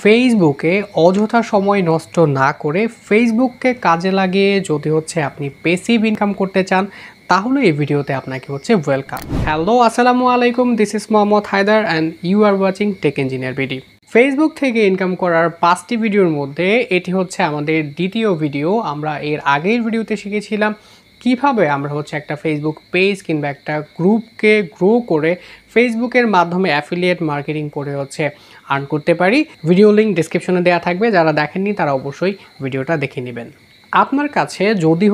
ফেসবুকে অযথা সময় নষ্ট না করে ফেসবুককে কাজে লাগিয়ে যদি আপনি প্যাসিভ ইনকাম করতে চান তাহলে এই ভিডিওতে আপনাকে ওয়েলকাম। হ্যালো, আসসালামু আলাইকুম, this is Mohammad Haidar and you are watching tech engineer video. Facebook থেকে ইনকাম করার 5টি ভিডিওর মধ্যে এটি আমাদের দ্বিতীয় ভিডিও। আমরা এর আগের ভিডিওতে শিখেছিলাম কিভাবে আমরা একটা ফেসবুক পেজ কিংবা একটা গ্রুপকে গ্রো করে ফেসবুকের মাধ্যমে অ্যাফিলিয়েট মার্কেটিং করে আর্ন করতে পারি। ভিডিও লিঙ্ক ডেসক্রিপশনে দেওয়া থাকবে, যারা দেখেননি তারা অবশ্যই ভিডিওটা দেখে নেবেন। আপনার কাছে যদি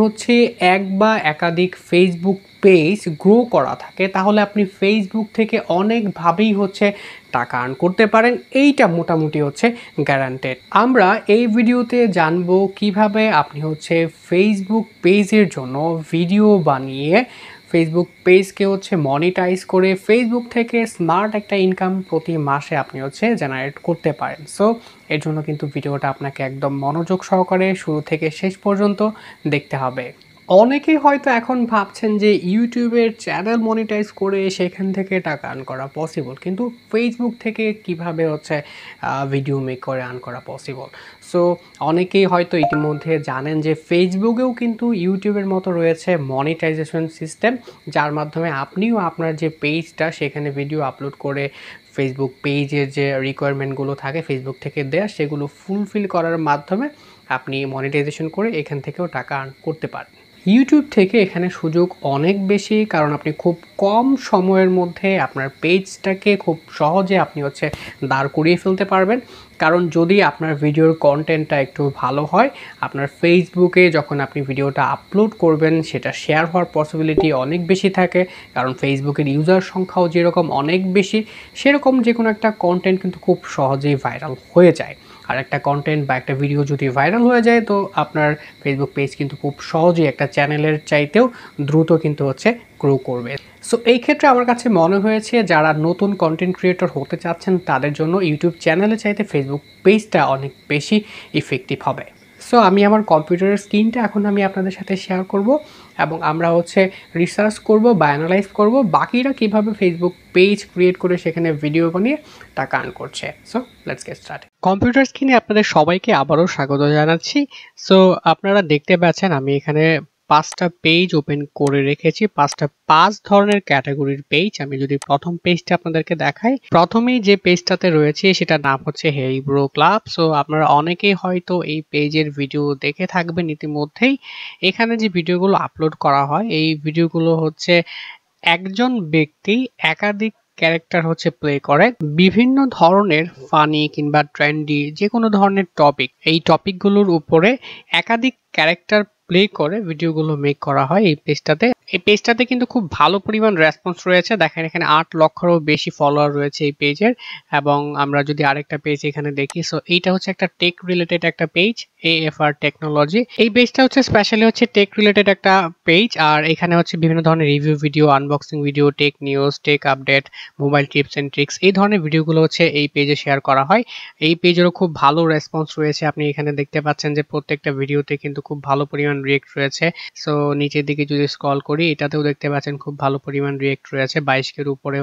এক বা একাধিক ফেসবুক পেজ গ্রো করা থাকে তাহলে আপনি ফেসবুক থেকে অনেকভাবেই টাকা আর্ন করতে পারেন, এইটা মোটামুটি গ্যারান্টেড। আমরা এই ভিডিওতে জানবো কিভাবে আপনি ফেসবুক পেজের জন্য ভিডিও বানিয়ে ফেসবুক পেজকে মনিটাইজ করে ফেসবুক থেকে স্মার্ট একটা ইনকাম প্রতি মাসে আপনি জেনারেট করতে পারেন। সো এর জন্য কিন্তু ভিডিওটা আপনাকে একদম মনোযোগ সহকারে শুরু থেকে শেষ পর্যন্ত দেখতে হবে। অনেকেই হয়তো এখন ভাবছেন যে ইউটিউবের চ্যানেল মনিটাইজ করে সেখান থেকে টাকা আর্ন করা পসিবল, কিন্তু ফেসবুক থেকে কিভাবে ভিডিও মেক করে আর্ন করা পসিবল। সো অনেকেই হয়তো ইতিমধ্যে জানেন যে ফেসবুকেও কিন্তু ইউটিউবের মতো রয়েছে মনিটাইজেশন সিস্টেম, যার মাধ্যমে আপনিও আপনার যে পেজটা সেখানে ভিডিও আপলোড করে ফেসবুক পেজের যে রিকোয়ারমেন্টগুলো থাকে ফেসবুক থেকে দেয়া সেগুলো ফুলফিল করার মাধ্যমে আপনি মনিটাইজেশন করে এখান থেকেও টাকা আর্ন করতে পারেন। ইউটিউব থেকে এখানে সুযোগ অনেক বেশি, কারণ আপনি খুব কম সময়ের মধ্যে আপনার পেজটাকে খুব সহজে আপনি দাঁড় করিয়ে ফেলতে পারবেন। কারণ যদি আপনার ভিডিওর কন্টেন্টটা একটু ভালো হয়, আপনার ফেসবুকে যখন আপনি ভিডিওটা আপলোড করবেন সেটা শেয়ার হওয়ার পসিবিলিটি অনেক বেশি থাকে, কারণ ফেসবুকের ইউজার সংখ্যাও যেরকম অনেক বেশি, সেরকম যে কোনো একটা কন্টেন্ট কিন্তু খুব সহজেই ভাইরাল হয়ে যায়। আর একটা কন্টেন্ট বা একটা ভিডিও যদি ভাইরাল হয়ে যায় তো আপনার ফেসবুক পেজ কিন্তু খুব সহজেই একটা চ্যানেলের চাইতেও দ্রুত কিন্তু গ্রো করবে। সো এই ক্ষেত্রে আমার কাছে মনে হয়েছে যারা নতুন কন্টেন্ট ক্রিয়েটর হতে চাচ্ছেন তাদের জন্য ইউটিউব চ্যানেলের চাইতে ফেসবুক পেজটা অনেক বেশি ইফেক্টিভ হবে। সো আমি আমার কম্পিউটারের স্ক্রিনটা এখন আমি আপনাদের সাথে শেয়ার করব এবং আমরা রিসার্চ করব বা অ্যানালাইজ করব বাকিরা কিভাবে ফেসবুক পেজ ক্রিয়েট করে সেখানে ভিডিও বানিয়ে টাকা আর্ন করছে। So let's get started. Computer স্ক্রিনে আপনাদের সবাইকে আবারও স্বাগত জানাচ্ছি। সো আপনারা দেখতে পাচ্ছেন আমি এখানে 5টা পেজ ওপেন করে রেখেছি, 5 ধরনের ক্যাটাগরির পেজ। আমি যদি প্রথম পেজটা আপনাদেরকে দেখাই, প্রথমেই যে পেজটাতে রয়েছে সেটার নাম হেই ব্রো ক্লাব। সো আপনারা অনেকেই হয়তো এই পেজের ভিডিও দেখে থাকবেন ইতিমধ্যেই। এখানে যে ভিডিওগুলো আপলোড করা হয় এই ভিডিওগুলো একজন ব্যক্তি একাধিক ক্যারেক্টার প্লে করে বিভিন্ন ধরনের ফানি কিংবা ট্রেন্ডি যে কোনো ধরনের টপিক, এই টপিকগুলোর উপরে একাধিক ক্যারেক্টার প্লে করে ভিডিওগুলো মেক করা হয় এই পেজটাতে। এই পেজটাতে কিন্তু খুব ভালো পরিমাণ রেসপন্স রয়েছে, দেখেন এখানে 8 লক্ষেরও বেশি ফলোয়ার রয়েছে এই পেজের। এবং আমরা যদি আরেকটা পেজ এখানে দেখি, সো এইটা একটা টেক রিলেটেড একটা পেজ, এএফআর টেকনোলজি। এই পেজটা স্পেশালি টেক রিলেটেড একটা পেজ, আর এখানে বিভিন্ন ধরনের review video, unboxing video, tech news, tech update, mobile tips and tricks, এই ধরনের ভিডিওগুলো এই পেজে শেয়ার করা হয়। এই পেজেরও খুব ভালো রেসপন্স রয়েছে, আপনি এখানে দেখতে পাচ্ছেন যে প্রত্যেকটা ভিডিওতে কিন্তু খুব ভালো পরিমাণ রিয়েক্ট রয়েছে। সো নিচের দিকে যদি স্ক্রল করি এটাতেও দেখতে পাচ্ছেন খুব ভালো পরিমাণ রিয়েক্ট রয়েছে, 22 উপরে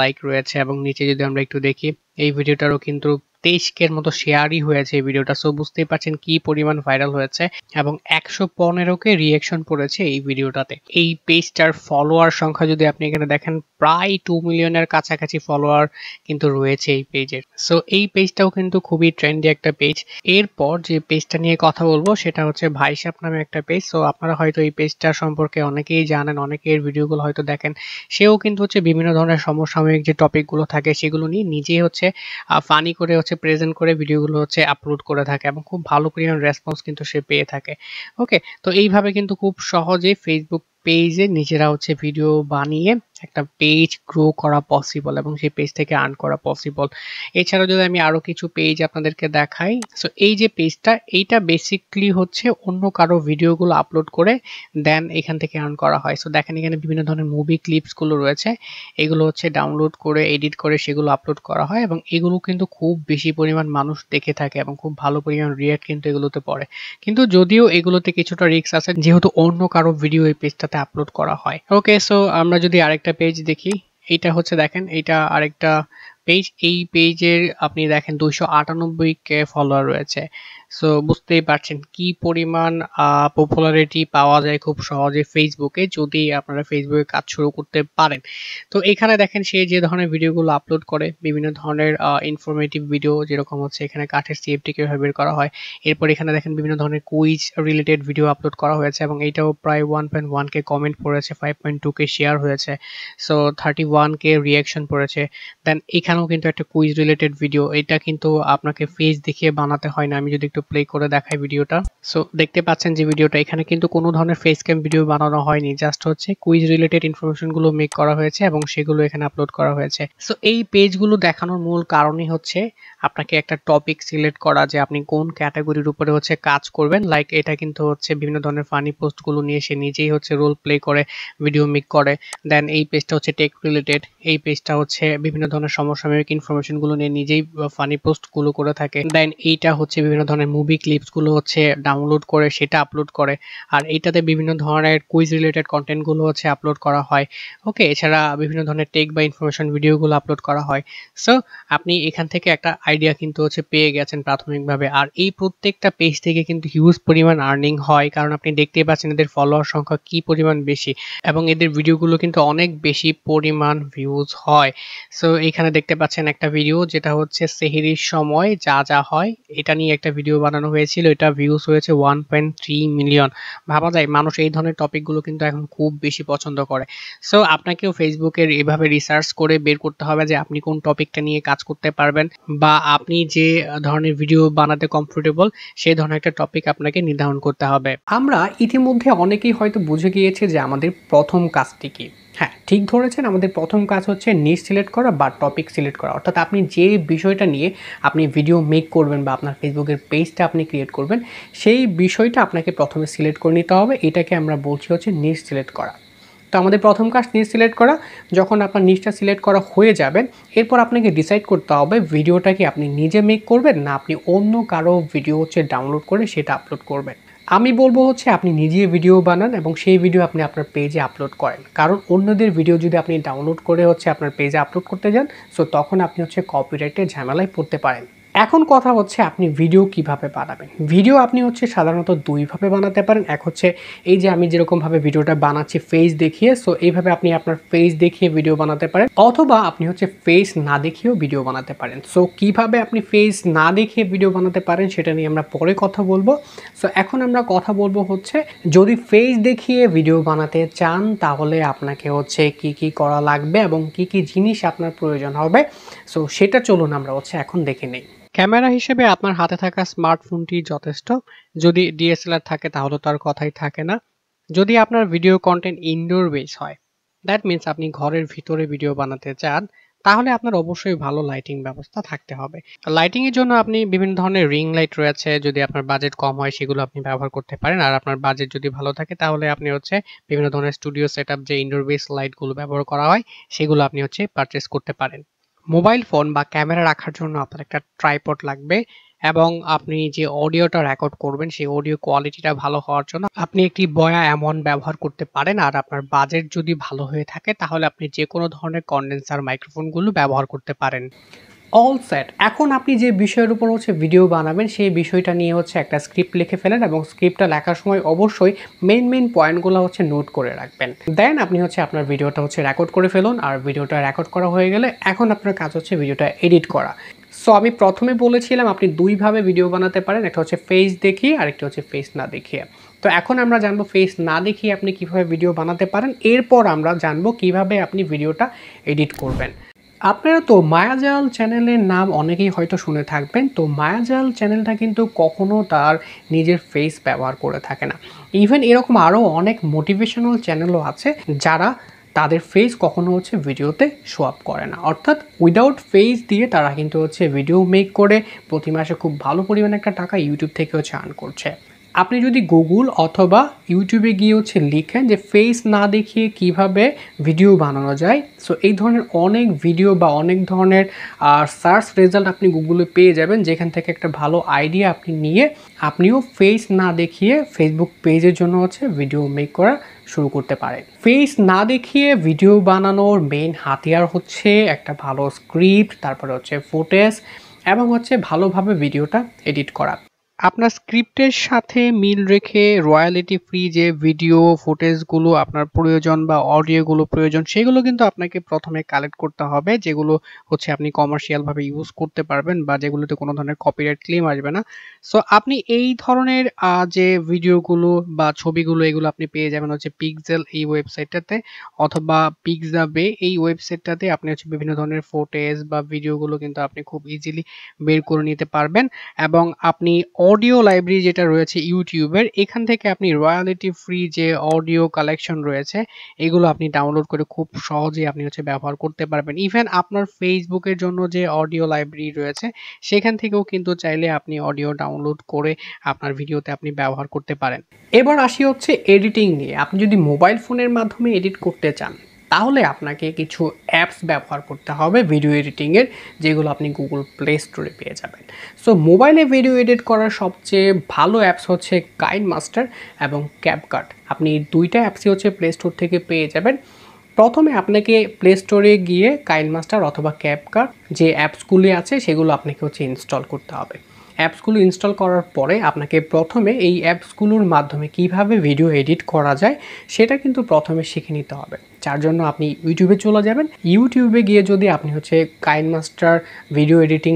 লাইক রয়েছে। এবং নিচে যদি আমরা একটু দেখি এই ভিডিওটারও কিন্তু 23 মতো শেয়ারই হয়েছে এই ভিডিওটা। সো বুঝতেই পারছেন কি পরিমাণ ভাইরাল হয়েছে এবং 115 রিয়েকশন পড়েছে এই ভিডিওটাতে। এই পেজটার ফলোয়ার সংখ্যা যদি আপনি এখানে দেখেন প্রায় 2 মিলিয়নের কাছাকাছি ফলোয়ার কিন্তু রয়েছে এই পেজের। সো এই পেজটাও কিন্তু খুবই ট্রেন্ডি একটা পেজ। এরপর যে পেজটা নিয়ে কথা বলবো সেটা ভাইসাব নামে একটা পেজ। সো আপনারা হয়তো এই পেজটা সম্পর্কে অনেকেই জানেন, অনেকের ভিডিওগুলো হয়তো দেখেন। সেও কিন্তু বিভিন্ন ধরনের সমসাময়িক যে টপিকগুলো থাকে সেগুলো নিয়ে নিজেই ফানি করে প্রেজেন্ট করে ভিডিওগুলো আপলোড করে থাকে এবং খুব ভালো পরিমাণ রেসপন্স কিন্তু সে পেয়ে থাকে। ওকে, তো এইভাবে কিন্তু খুব সহজে ফেসবুক পেজে নিজেরা ভিডিও বানিয়ে একটা পেজ গ্রো করা পসিবল এবং সেই পেজ থেকে আর্ন করা পসিবল। এছাড়াও যদি আমি আরো কিছু পেজ আপনাদেরকে দেখাই, সো এই যে পেজটা এইটা বেসিক্যালি অন্য কারো ভিডিওগুলো আপলোড করে দেন এখান থেকে আর্ন করা হয়। সো দেখেন এখানে বিভিন্ন ধরনের মুভি ক্লিপস গুলো রয়েছে, এগুলো ডাউনলোড করে এডিট করে সেগুলো আপলোড করা হয় এবং এগুলো কিন্তু খুব বেশি পরিমাণ মানুষ দেখে থাকে এবং খুব ভালো পরিমাণ রিঅ্যাক্ট কিন্তু এগুলোতে পড়ে। কিন্তু যদিও এগুলোতে কিছুটা রিস্ক আছে যেহেতু অন্য কারো ভিডিও এই পেজটাতে আপলোড করা হয়। ওকে, সো আমরা যদি আরেকটা পেজ দেখি, এইটা দেখেন এইটা আরেকটা পেজ। এই পেজের আপনি দেখেন 298K ফলোয়ার রয়েছে। সো বুঝতেই পারছেন কি পরিমাণ পপুলারিটি পাওয়া যায় খুব সহজে ফেসবুকে, যদি আপনারা ফেসবুকে কাজ শুরু করতে পারেন। তো এখানে দেখেন সে যে ধরনের ভিডিওগুলো আপলোড করে, বিভিন্ন ধরনের ইনফরমেটিভ ভিডিও, যেরকম হচ্ছে এখানে কাঠের সিএফটি কিভাবে বের করা হয়। এরপর এখানে দেখেন বিভিন্ন ধরনের কুইজ রিলেটেড ভিডিও আপলোড করা হয়েছে এবং এইটাও প্রায় 1.1K কমেন্ট পড়েছে, 5.2K শেয়ার হয়েছে। সো 31K রিঅ্যাকশন পড়েছে। দেন এখানেও কিন্তু একটা কুইজ রিলেটেড ভিডিও, এটা কিন্তু আপনাকে ফেস দেখিয়ে বানাতে হয় না। আমি যদি একটু প্লে করে দেখাই ভিডিওটা, সো দেখতে পাচ্ছেন যে ভিডিওটা, এখানে কিন্তু কোনো ধরনের ফেস ক্যাম ভিডিও বানানো হয়নি, জাস্ট হচ্ছে কুইজ রিলেটেড ইনফরমেশন গুলো মেক করা হয়েছে এবং সেগুলো এখানে আপলোড করা হয়েছে। সো এই পেজগুলো দেখানোর মূল কারণই হচ্ছে আপনাকে একটা টপিক সিলেক্ট করা, যে আপনি কোন ক্যাটাগরির উপরে হচ্ছে কাজ করবেন। লাইক এটা কিন্তু হচ্ছে বিভিন্ন ধরনের ফানি পোস্ট গুলো নিয়ে সে নিজেই হচ্ছে রোল প্লে করে ভিডিও মেক করে। দেন এই পেজটা হচ্ছে টেক রিলেটেড, এই পেজটা হচ্ছে বিভিন্ন ধরনের সমসাময়িক ইনফরমেশন গুলো নিয়ে নিজেই ফানি পোস্ট গুলো করে থাকে। দেন এইটা হচ্ছে বিভিন্ন ধরনের মুভি ক্লিপস গুলো হচ্ছে ডাউনলোড করে সেটা আপলোড করে। আর এইটাতে বিভিন্ন ধরনের কুইজ রিলেটেড কন্টেন্ট গুলো হচ্ছে আপলোড করা হয়। ওকে, এছাড়া বিভিন্ন ধরনের টেক বা ইনফরমেশন ভিডিও গুলো আপলোড করা হয়। সো আপনি এখান থেকে একটা আইডিয়া কিন্তু হচ্ছে পেয়ে গেছেন প্রাথমিকভাবে। আর এই প্রত্যেকটা পেজ থেকে কিন্তু হিউজ পরিমাণ আর্নিং হয়, কারণ আপনি দেখতেই পাচ্ছেন এদের ফলোয়ার সংখ্যা কি পরিমাণ বেশি এবং এদের ভিডিওগুলো কিন্তু অনেক বেশি পরিমাণ ভিউজ হয়। সো এখানে দেখতে পাচ্ছেন একটা ভিডিও, যেটা হচ্ছে সেহরির সময় যা যা হয় এটা নিয়ে একটা ভিডিও বানানো হয়েছিল, এটা ভিউজ হয়েছে 1.3 মিলিয়ন। ভাবা যায় মানুষ এই ধরনের টপিকগুলো কিন্তু এখন খুব বেশি পছন্দ করে। সো আপনাকেও ফেসবুকের এভাবে রিসার্চ করে বের করতে হবে যে আপনি কোন টপিকটা নিয়ে কাজ করতে পারবেন, বা আপনি যে ধরনের ভিডিও বানাতে কমফোর্টেবল সেই ধরনের একটা টপিক আপনাকে নির্ধারণ করতে হবে। আমরা ইতিমধ্যে অনেকেই হয়তো বুঝে গিয়েছে যে আমাদের প্রথম কাজটি কি। হ্যাঁ, ঠিক ধরেছেন, আমাদের প্রথম কাজ হচ্ছে নিশ সিলেক্ট করা বা টপিক সিলেক্ট করা। অর্থাৎ আপনি যে বিষয়টা নিয়ে আপনি ভিডিও মেক করবেন বা আপনার ফেসবুকের পেজটা আপনি ক্রিয়েট করবেন, সেই বিষয়টা আপনাকে প্রথমে সিলেক্ট করে নিতে হবে। এটাকে আমরা বলছি হচ্ছে নিশ সিলেক্ট করা। তো আমাদের প্রথম কাজ নিশ সিলেক্ট করা। যখন আপনার নিশটা সিলেক্ট করা হয়ে যাবে, এরপর আপনাকে ডিসাইড করতে হবে ভিডিওটা কি আপনি নিজে মেক করবেন না আপনি অন্য কারো ভিডিও হচ্ছে ডাউনলোড করে সেটা আপলোড করবেন। আমি বলবো হচ্ছে আপনি নিজে ভিডিও বানান এবং সেই ভিডিও আপনি আপনার পেজে আপলোড করেন, কারণ অন্যদের ভিডিও যদি আপনি ডাউনলোড করে হচ্ছে আপনার পেজে আপলোড করতে যান, সো তখন আপনি হচ্ছে কপিরাইটের ঝামেলায় পড়তে পারেন। এখন কথা হচ্ছে আপনি ভিডিও কিভাবে বানাবেন। ভিডিও আপনি হচ্ছে সাধারণত দুইভাবে বানাতে পারেন। এক হচ্ছে এই যে আমি যেরকমভাবে ভিডিওটা বানাচ্ছি ফেস দেখিয়ে, সো এইভাবে আপনি আপনার ফেস দেখিয়ে ভিডিও বানাতে পারেন, অথবা আপনি হচ্ছে ফেস না দেখিয়েও ভিডিও বানাতে পারেন। সো কিভাবে আপনি ফেস না দেখিয়ে ভিডিও বানাতে পারেন সেটা নিয়ে আমরা পরে কথা বলবো। সো এখন আমরা কথা বলবো হচ্ছে যদি ফেস দেখিয়ে ভিডিও বানাতে চান তাহলে আপনাকে হচ্ছে কি কি করা লাগবে এবং কি কি জিনিস আপনার প্রয়োজন হবে। সো সেটা চলুন আমরা হচ্ছে এখন দেখে নেই। ক্যামেরা হিসেবে আপনার হাতে থাকা স্মার্টফোনটি যথেষ্ট। যদি ডিএসএলআর থাকে তাহলে তো আর কথাই থাকে না। যদি আপনার ভিডিও কন্টেন্ট ইনডোর বেস হয়, দ্যাট মিনস আপনি ঘরের ভিতরে ভিডিও বানাতে চান, তাহলে আপনার অবশ্যই ভালো লাইটিং ব্যবস্থা থাকতে হবে। লাইটিং এর জন্য আপনি বিভিন্ন ধরনের রিং লাইট রয়েছে, যদি আপনার বাজেট কম হয় সেগুলো আপনি ব্যবহার করতে পারেন। আর আপনার বাজেট যদি ভালো থাকে তাহলে আপনি হচ্ছে বিভিন্ন ধরনের স্টুডিও সেটআপ যে ইনডোর বেস লাইটগুলো ব্যবহার করা হয় সেগুলো আপনি হচ্ছে পারচেজ করতে পারেন। মোবাইল ফোন বা ক্যামেরা রাখার জন্য আপনার একটা ট্রাইপড লাগবে এবং আপনি যে অডিওটা রেকর্ড করবেন সেই অডিও কোয়ালিটিটা ভালো হওয়ার জন্য আপনি একটি বয়া এমন ব্যবহার করতে পারেন। আর আপনার বাজেট যদি ভালো হয়ে থাকে তাহলে আপনি যে কোনো ধরনের কন্ডেন্সার মাইক্রোফোনগুলো ব্যবহার করতে পারেন। All set. এখন আপনি যে বিষয়ের উপর হচ্ছে ভিডিও বানাবেন সেই বিষয়টা নিয়ে হচ্ছে একটা স্ক্রিপ্ট লিখে ফেলেন এবং স্ক্রিপ্টটা লেখার সময় অবশ্যই মেইন পয়েন্টগুলো হচ্ছে নোট করে রাখবেন। দেন আপনি হচ্ছে আপনার ভিডিওটা হচ্ছে রেকর্ড করে ফেলুন। আর ভিডিওটা রেকর্ড করা হয়ে গেলে এখন আপনার কাজ হচ্ছে ভিডিওটা এডিট করা। সো আমি প্রথমে বলেছিলাম আপনি দুইভাবে ভিডিও বানাতে পারেন, একটা হচ্ছে ফেস দেখিয়ে আর একটা হচ্ছে ফেস না দেখিয়ে। তো এখন আমরা জানবো ফেস না দেখিয়ে আপনি কিভাবে ভিডিও বানাতে পারেন, এরপর আমরা জানবো কিভাবে আপনি ভিডিওটা এডিট করবেন। আপনারা তো মায়াজাল চ্যানেলের নাম অনেকেই হয়তো শুনে থাকবেন। তো মায়াজাল চ্যানেলটা কিন্তু কখনো তার নিজের ফেস ব্যবহার করে থাকে না। ইভেন এরকম আরও অনেক মোটিভেশনাল চ্যানেলও আছে যারা তাদের ফেস কখনো হচ্ছে ভিডিওতে শো আপ করে না, অর্থাৎ উইদাউট ফেস দিয়ে তারা কিন্তু হচ্ছে ভিডিও মেক করে প্রতি মাসে খুব ভালো পরিমাণে একটা টাকা ইউটিউব থেকে হচ্ছে আর্ন করছে। আপনি যদি গুগল অথবা ইউটিউবে গিয়ে হচ্ছে লিখেন যে ফেস না দেখিয়ে কিভাবে ভিডিও বানানো যায়, সো এই ধরনের অনেক ভিডিও বা অনেক ধরনের সার্চ রেজাল্ট আপনি গুগলে পেয়ে যাবেন, যেখান থেকে একটা ভালো আইডিয়া আপনি নিয়ে আপনিও ফেস না দেখিয়ে ফেসবুক পেজের জন্য হচ্ছে ভিডিও মেক করা শুরু করতে পারেন। ফেস না দেখিয়ে ভিডিও বানানোর মেইন হাতিয়ার হচ্ছে একটা ভালো স্ক্রিপ্ট, তারপরে হচ্ছে ফুটেজ এবং হচ্ছে ভালোভাবে ভিডিওটা এডিট করা। আপনার স্ক্রিপ্টের সাথে মিল রেখে রয়্যালিটি ফ্রি যে ভিডিও ফুটেজগুলো আপনার প্রয়োজন বা অডিওগুলো প্রয়োজন, সেগুলো কিন্তু আপনাকে প্রথমে কালেক্ট করতে হবে, যেগুলো হচ্ছে আপনি কমার্শিয়ালভাবে ইউজ করতে পারবেন বা যেগুলোতে কোনো ধরনের কপিরাইট ক্লেম আসবে না। সো আপনি এই ধরনের যে ভিডিওগুলো বা ছবিগুলো এগুলো আপনি পেয়ে যাবেন হচ্ছে পিক্সেল এই ওয়েবসাইটটাতে, অথবা পিক্সাবে এই ওয়েবসাইটটাতে আপনি হচ্ছে বিভিন্ন ধরনের ফুটেজ বা ভিডিওগুলো কিন্তু আপনি খুব ইজিলি বের করে নিতে পারবেন। এবং আপনি অডিও লাইব্রেরি যেটা রয়েছে ইউটিউবের, এখান থেকে আপনি রয়্যালিটি ফ্রি যে অডিও কালেকশন রয়েছে এগুলো আপনি ডাউনলোড করে খুব সহজেই আপনি হচ্ছে ব্যবহার করতে পারবেন। ইভেন আপনার ফেসবুকের জন্য যে অডিও লাইব্রেরি রয়েছে সেখান থেকেও কিন্তু চাইলে আপনি অডিও ডাউনলোড করে আপনার ভিডিওতে আপনি ব্যবহার করতে পারেন। এবার আসি হচ্ছে এডিটিং নিয়ে। আপনি যদি মোবাইল ফোনের মাধ্যমে এডিট করতে চান তাহলে আপনাকে কিছু অ্যাপস ব্যবহার করতে হবে ভিডিও এডিটিংয়ের, যেগুলো আপনি গুগল প্লে স্টোরে পেয়ে যাবেন। সো মোবাইলে ভিডিও এডিট করার সবচেয়ে ভালো অ্যাপস হচ্ছে কাইনমাস্টার এবং ক্যাপকাট। আপনি দুইটা অ্যাপসই হচ্ছে প্লে স্টোর থেকে পেয়ে যাবেন। প্রথমে আপনাকে প্লে স্টোরে গিয়ে কাইনমাস্টার অথবা ক্যাপকাট যে অ্যাপসগুলি আছে সেগুলো আপনাকে হচ্ছে ইনস্টল করতে হবে। অ্যাপসগুলো ইনস্টল করার পরে আপনাকে প্রথমে এই অ্যাপসগুলোর মাধ্যমে কিভাবে ভিডিও এডিট করা যায় সেটা কিন্তু প্রথমে শিখে নিতে হবে। যার জন্য আপনি ইউটিউবে চলে যাবেন। ইউটিউবে গিয়ে যদি আপনি হচ্ছে KineMaster video editing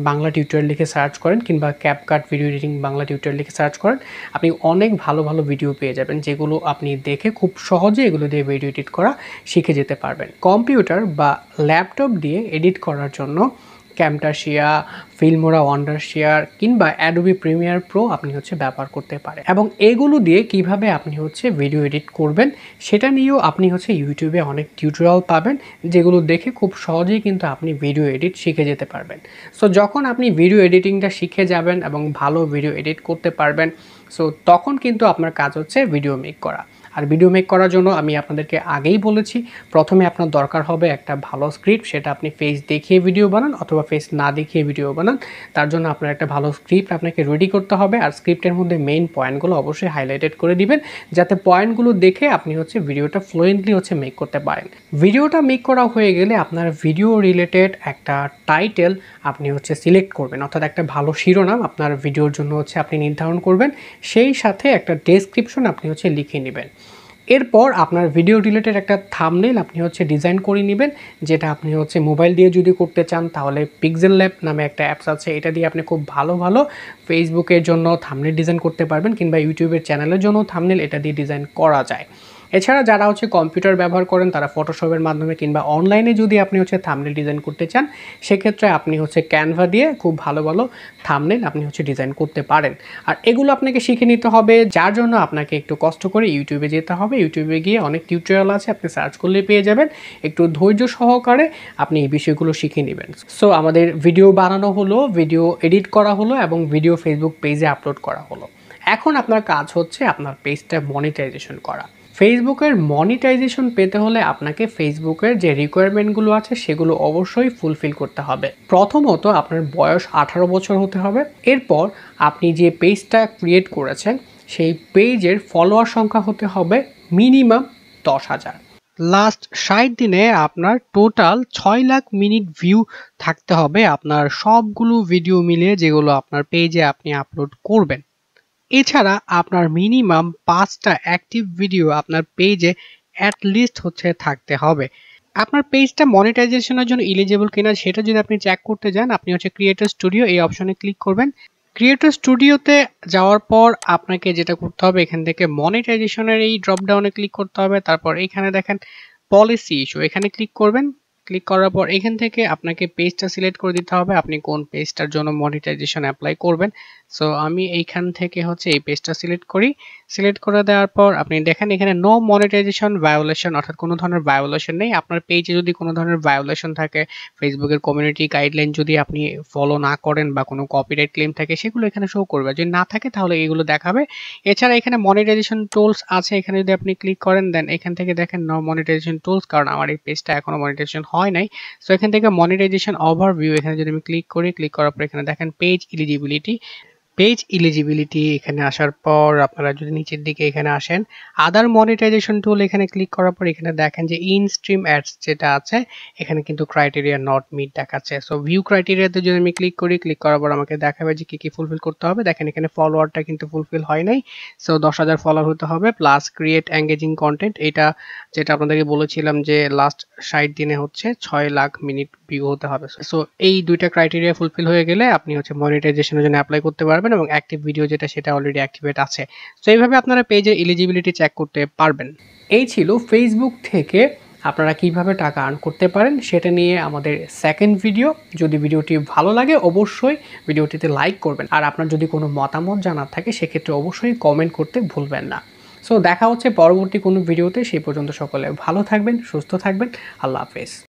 Bangla tutorial লিখে সার্চ করেন কিংবা CapCut video editing Bangla tutorial লিখে সার্চ করেন, আপনি অনেক ভালো ভালো ভিডিও পেয়ে যাবেন, যেগুলো আপনি দেখে খুব সহজে এগুলো দিয়ে ভিডিও এডিট করা শিখে যেতে পারবেন। কম্পিউটার বা ল্যাপটপ দিয়ে এডিট করার জন্য ক্যামটাশিয়া, ফিল্মোরা ওয়ান্ডারশিয়ার কিংবা অ্যাডোবি প্রিমিয়ার প্রো আপনি হচ্ছে ব্যবহার করতে পারেন। এবং এগুলো দিয়ে কিভাবে আপনি হচ্ছে ভিডিও এডিট করবেন সেটা নিয়েও আপনি হচ্ছে ইউটিউবে অনেক টিউটোরিয়াল পাবেন, যেগুলো দেখে খুব সহজেই কিন্তু আপনি ভিডিও এডিট শিখে যেতে পারবেন। সো যখন আপনি ভিডিও এডিটিংটা শিখে যাবেন এবং ভালো ভিডিও এডিট করতে পারবেন, সো তখন কিন্তু আপনার কাজ হচ্ছে ভিডিও মেক করা। আর ভিডিও মেক করার জন্য আমি আপনাদেরকে আগেই বলেছি, প্রথমে আপনার দরকার হবে একটা ভালো স্ক্রিপ্ট, সেটা আপনি ফেস দেখিয়ে ভিডিও বানান অথবা ফেস না দেখিয়ে ভিডিও বানান। তার জন্য আপনার একটা ভালো স্ক্রিপ্ট আপনাকে রেডি করতে হবে, আর স্ক্রিপ্টের মধ্যে মেইন পয়েন্টগুলো অবশ্যই হাইলাইটেড করে দিবেন, যাতে পয়েন্টগুলো দেখে আপনি হচ্ছে ভিডিওটা ফ্লুয়েন্টলি হচ্ছে মেক করতে পারেন। ভিডিওটা মেক করা হয়ে গেলে আপনার ভিডিও রিলেটেড একটা টাইটেল আপনি হচ্ছে সিলেক্ট করবেন, অর্থাৎ একটা ভালো শিরোনাম আপনার ভিডিওর জন্য হচ্ছে আপনি নির্ধারণ করবেন, সেই সাথে একটা ডেসক্রিপশন আপনি হচ্ছে লিখে নেবেন। এরপর আপনার ভিডিও রিলেটেড একটা থাম্বনেইল আপনি হচ্ছে ডিজাইন করে নেবেন, যেটা আপনি হচ্ছে মোবাইল দিয়ে যদি করতে চান তাহলে পিক্সেল ল্যাব নামে একটা অ্যাপস আছে, এটা দিয়ে আপনি খুব ভালো ভালো ফেসবুকের জন্য থাম্বনেইল ডিজাইন করতে পারবেন, কিংবা ইউটিউবের চ্যানেলের জন্য থাম্বনেইল এটা দিয়ে ডিজাইন করা যায়। এছাড়া যারা হচ্ছে কম্পিউটার ব্যবহার করেন তারা ফটোশপের মাধ্যমে কিংবা অনলাইনে যদি আপনি হচ্ছে থাম্বনেইল ডিজাইন করতে চান, সেক্ষেত্রে আপনি হচ্ছে ক্যানভা দিয়ে খুব ভালো ভালো থাম্বনেইল আপনি হচ্ছে ডিজাইন করতে পারেন। আর এগুলো আপনাকে শিখে নিতে হবে, যার জন্য আপনাকে একটু কষ্ট করে ইউটিউবে যেতে হবে। ইউটিউবে গিয়ে অনেক টিউটোরিয়াল আছে, আপনি সার্চ করলে পেয়ে যাবেন। একটু ধৈর্য সহকারে আপনি এই বিষয়গুলো শিখে নেবেন। সো আমাদের ভিডিও বানানো হলো, ভিডিও এডিট করা হলো এবং ভিডিও ফেসবুক পেজে আপলোড করা হলো। এখন আপনার কাজ হচ্ছে আপনার পেজটা মনিটাইজেশন করা। ফেসবুকের মনিটাইজেশন পেতে হলে আপনাকে ফেসবুকের যে রিকোয়ারমেন্টগুলো আছে সেগুলো অবশ্যই ফুলফিল করতে হবে। প্রথমত আপনার বয়স 18 বছর হতে হবে। এরপর আপনি যে পেজটা ক্রিয়েট করেছেন সেই পেজের ফলোয়ার সংখ্যা হতে হবে মিনিমাম 10,000। লাস্ট 60 দিনে আপনার টোটাল 6 লাখ মিনিট ভিউ থাকতে হবে আপনার সবগুলো ভিডিও মিলিয়ে, যেগুলো আপনার পেজে আপনি আপলোড করবেন। এছাড়া আপনার মিনিমাম 5টা অ্যাক্টিভ ভিডিও আপনার পেজে অ্যাটলিস্ট হচ্ছে থাকতে হবে। আপনার পেজটা মনিটাইজেশনের জন্য এলিজিবল কিনা সেটা যদি আপনি চেক করতে যান, আপনি হচ্ছে ক্রিয়েটর স্টুডিও এই অপশনে ক্লিক করবেন। ক্রিয়েটর স্টুডিওতে যাওয়ার পর আপনাকে যেটা করতে হবে, এখান থেকে মনিটাইজেশনের এই ড্রপ ডাউনে ক্লিক করতে হবে। তারপর এখানে দেখেন পলিসি ইস্যু, এখানে ক্লিক করবেন। ক্লিক করার পর এখান থেকে আপনাকে পেজটা সিলেক্ট করে দিতে হবে আপনি কোন পেজটার জন্য মনিটাইজেশন অ্যাপ্লাই করবেন। সো আমি এইখান থেকে হচ্ছে এই পেজটা সিলেক্ট করি। সিলেক্ট করে দেওয়ার পর আপনি দেখেন এখানে নো মনিটাইজেশন ভায়োলেশন, অর্থাৎ কোনো ধরনের ভায়োলেশন নেই। আপনার পেজে যদি কোনো ধরনের ভায়োলেশন থাকে, ফেসবুকের কমিউনিটি গাইডলাইন যদি আপনি ফলো না করেন বা কোনো কপিরাইট ক্লেম থাকে, সেগুলো এখানে শো করবে। যদি না থাকে তাহলে এগুলো দেখাবে। এছাড়া এখানে মনিটাইজেশন টুলস আছে, এখানে যদি আপনি ক্লিক করেন দেন এখান থেকে দেখেন নো মনিটাইজেশন টুলস, কারণ আমার এই পেজটা এখনো মনিটাইজেশন হয় নাই। সো এখান থেকে মনিটাইজেশন ওভারভিউ, এখানে যদি আমি ক্লিক করি, ক্লিক করার পর এখানে দেখেন পেজ এলিজিবিলিটি। পেজ এলিজিবিলিটি এখানে আসার পর আপনারা যদি নিচের দিকে এখানে আসেন, আদার মনিটাইজেশন টুল এখানে ক্লিক করার পর এখানে দেখেন যে ইন স্ট্রিম অ্যাডস যেটা আছে এখানে কিন্তু ক্রাইটেরিয়া নট মিট দেখাচ্ছে। সো ভিউ ক্রাইটেরিয়াতে যদি আমি ক্লিক করি, ক্লিক করার পর আমাকে দেখাবে যে কি কি ফুলফিল করতে হবে। দেখেন এখানে ফলোয়ারটা কিন্তু ফুলফিল হয় নাই। সো 10,000 ফলোয়ার হতে হবে, প্লাস ক্রিয়েট এঙ্গেজিং কন্টেন্ট, এটা যেটা আপনাদেরকে বলেছিলাম যে লাস্ট 60 দিনে হচ্ছে 6 লাখ মিনিট ভিউ হতে হবে। সো এই দুইটা ক্রাইটেরিয়া ফুলফিল হয়ে গেলে আপনি হচ্ছে মনিটাইজেশনের জন্য অ্যাপ্লাই করতে পারবেন এবং অ্যাক্টিভ ভিডিও যেটা সেটা অলরেডি অ্যাক্টিভেট আছে। সো এইভাবে আপনারা পেজের এলিজিবিলিটি চেক করতে পারবেন। এই ছিল ফেসবুক থেকে আপনারা কিভাবে টাকা আর্ন করতে পারেন সেটা নিয়ে আমাদের সেকেন্ড ভিডিও। যদি ভিডিওটি ভালো লাগে অবশ্যই ভিডিওটিতে লাইক করবেন, আর আপনার যদি কোনো মতামত জানার থাকে সেক্ষেত্রে অবশ্যই কমেন্ট করতে ভুলবেন না। সো দেখা হচ্ছে পরবর্তী কোনো ভিডিওতে, সেই পর্যন্ত সকলে ভালো থাকবেন, সুস্থ থাকবেন। আল্লাহ হাফেজ।